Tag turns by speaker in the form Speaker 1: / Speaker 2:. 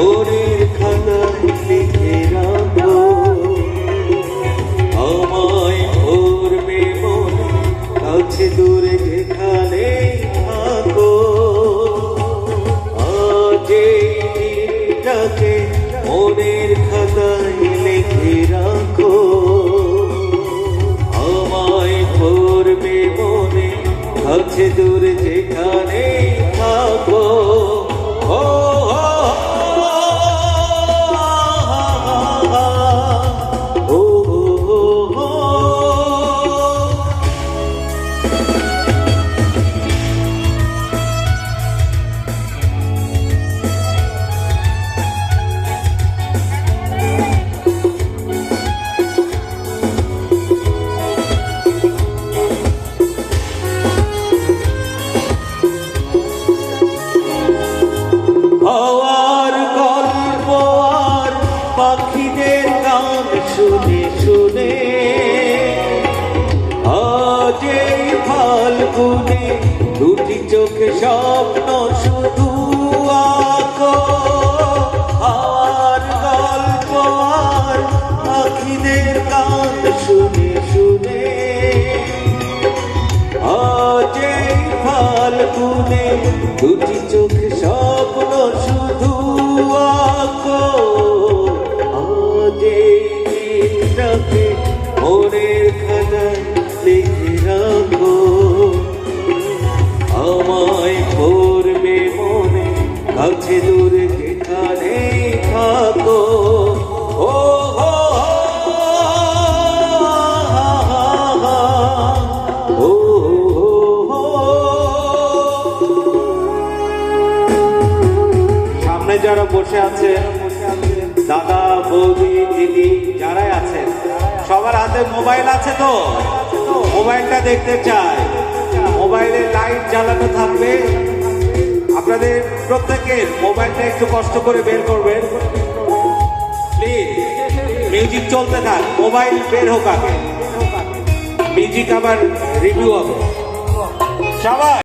Speaker 1: ওরের খাতায় লিখে রাখো আমায় ভরবে মনে কাছে দূরে যেখানে থাকো আজ এইটাকে ওরের খাতায় লিখে রাখো আমায় ভরবে মনে কাছে দূরে যেখানে থাকো হওয়ার গল্প আর পাখিদের গান শুনে শুনে আজ এই ফাল্গুনে দুটি চোখে স্বপ্ন শুধু আঁকো হওয়ার গল্প আর পাখিদের গান শুনে শুনে আজ এই ফাল্গুনে দুটি চোখে স্বপ্ন শুধু আঁকো আজ এইটাকে মনের খাতায় লিখে রাখো আমায় ভরবে মনে কাছে দূরে যেখানে থাকো ও যারা বসে আছে দাদা বৌদি দিদি যারাই আছেন সবার হাতে মোবাইল আছে তো মোবাইলটা দেখতে চায় মোবাইলের লাইট জ্বালানো থাকবে আপনাদের প্রত্যেকের মোবাইলটা একটু কষ্ট করে বের করবেন প্লিজ মিউজিক চলতে থাক মোবাইল বের হোক আগে মিউজিক আবার রিভিউ হবে সবাই